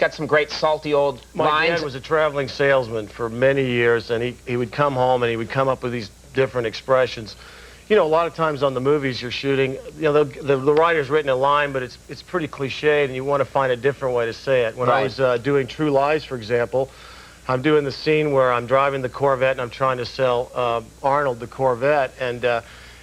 Got some great salty old My lines. dad was a traveling salesman for many years, and he would come home and he would come up with these different expressions. You know, a lot of times on the movies you're shooting, you know, the writer's written a line, but it's pretty cliched, and you want to find a different way to say it. When I was doing True Lies, for example, I'm doing the scene where I'm driving the Corvette and I'm trying to sell Arnold the Corvette, and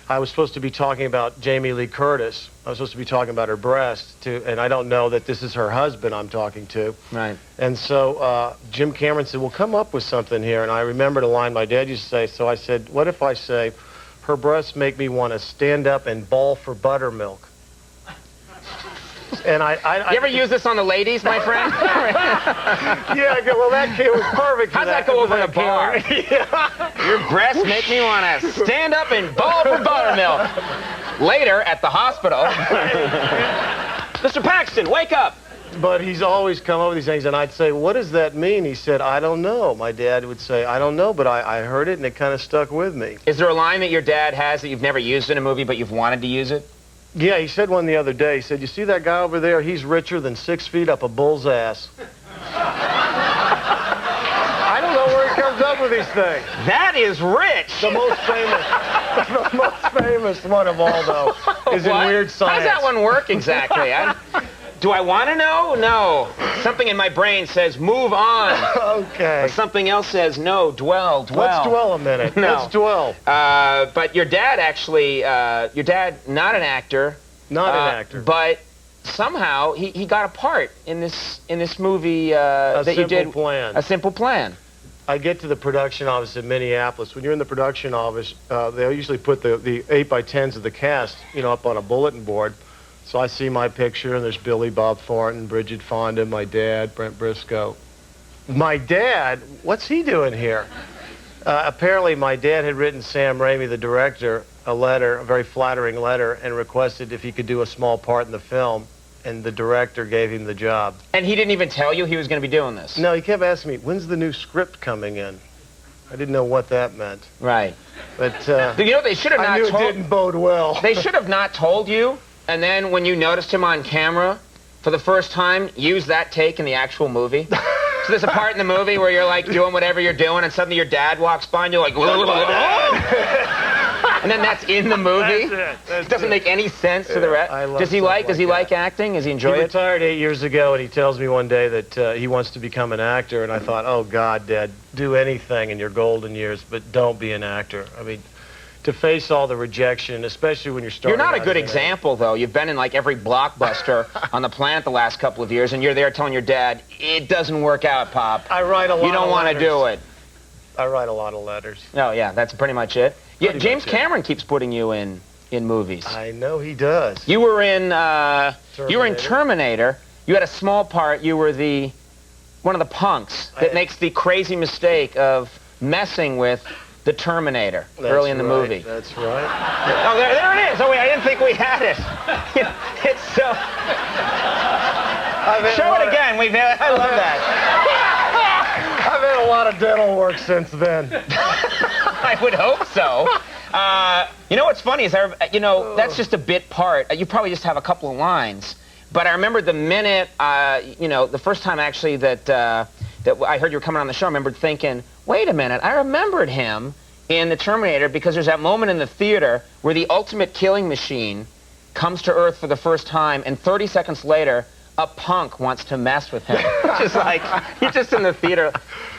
I was supposed to be talking about Jamie Lee Curtis. I was supposed to be talking about her breast, and I don't know that this is her husband I'm talking to. Right. And so Jim Cameron said, well, come up with something here. And I remembered a line my dad used to say, so I said, what if I say, her breasts make me want to stand up and bawl for buttermilk? And you ever use this on the ladies, my friend? Yeah, well, that kid was perfect. How's that go over in a bar? Yeah. Your breasts make me want to stand up and bawl for buttermilk. Later, at the hospital, Mr. Paxton, wake up. But he's always come up with these things, and I'd say, what does that mean? He said, I don't know. My dad would say, I don't know, but I heard it, and it kind of stuck with me. Is there a line that your dad has that you've never used in a movie, but you've wanted to use it? Yeah, he said one the other day. He said, you see that guy over there? He's richer than 6 feet up a bull's ass. I don't know where he comes up with these things. That is rich. The most famous one of all, though, is in Weird Science. How does that one work exactly? Do I want to know? No. Something in my brain says, move on. Okay. But something else says, no, dwell. Let's dwell a minute. No. Let's dwell. But your dad actually, not an actor. Not an actor. But somehow he got a part in this movie that you did. A Simple Plan. A Simple Plan. I get to the production office in Minneapolis. When you're in the production office, they'll usually put the 8x10s of the cast, you know, up on a bulletin board. So I see my picture, and there's Billy Bob Thornton, Bridget Fonda, my dad, Brent Briscoe. My dad? What's he doing here? Apparently, my dad had written Sam Raimi, the director, a letter, a very flattering letter, and requested if he could do a small part in the film, and the director gave him the job. And he didn't even tell you he was going to be doing this? No, he kept asking me, when's the new script coming in? I didn't know what that meant. Right. But, you know, they should have not I knew it didn't bode well. They should have not told you. And then when you noticed him on camera for the first time, use that take in the actual movie. So there's a part in the movie where you're like doing whatever you're doing, and suddenly your dad walks by and you're like, and then that's in the movie. It doesn't make any sense to the rest. Does he like acting? Does he enjoy it? He retired 8 years ago, and he tells me one day that he wants to become an actor, and I thought, oh God, Dad, do anything in your golden years, but don't be an actor. I mean, to face all the rejection, especially when you're starting. You're not a good example, though. You've been in like every blockbuster on the planet the last couple of years, and you're there telling your dad, it doesn't work out, Pop. I write a lot of letters. You don't want to do it. I write a lot of letters. Oh, yeah, that's pretty much it. Yeah, James Cameron keeps putting you in movies. I know he does. You were in Terminator. You had a small part. You were one of the punks that makes the crazy mistake of messing with the Terminator early in the movie. That's right. Oh, there it is. Oh, wait, I didn't think we had it. It's so... Show it again. I love that. I've had a lot of dental work since then. I would hope so. You know what's funny is, that's just a bit part. You probably just have a couple of lines. But I remember the minute, the first time actually that I heard you were coming on the show, I remembered thinking, wait a minute, I remembered him in the Terminator because there's that moment in the theater where the ultimate killing machine comes to Earth for the first time, and 30 seconds later, a punk wants to mess with him. Just like, you're just in the theater,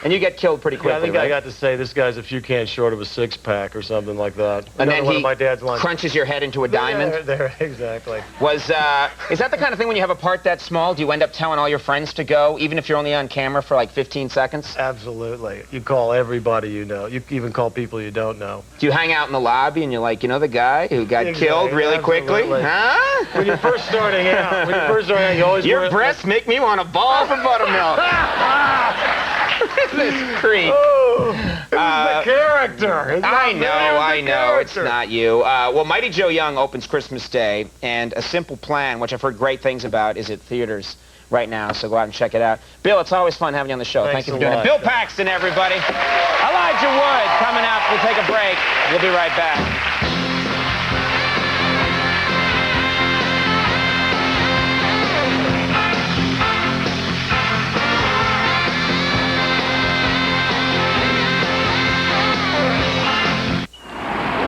and you get killed pretty quickly, I think I got to say, this guy's a few cans short of a six-pack or something like that. And then one of he my dad's lines. crunches your head into a diamond? There, exactly. Is that the kind of thing when you have a part that small, do you end up telling all your friends to go, even if you're only on camera for like 15 seconds? Absolutely. You call everybody you know. You even call people you don't know. Do you hang out in the lobby and you're like, you know the guy who got killed really quickly? Huh? When you're first starting out, you always your breasts make me want to bawl for buttermilk. This creep. Oh, this is the character. I know. It's not you. Well, Mighty Joe Young opens Christmas Day, and A Simple Plan, which I've heard great things about, is at theaters right now, so go out and check it out. Bill, it's always fun having you on the show. Thank you for doing it. Bill Paxton, everybody. Elijah Wood coming up. We'll take a break. We'll be right back.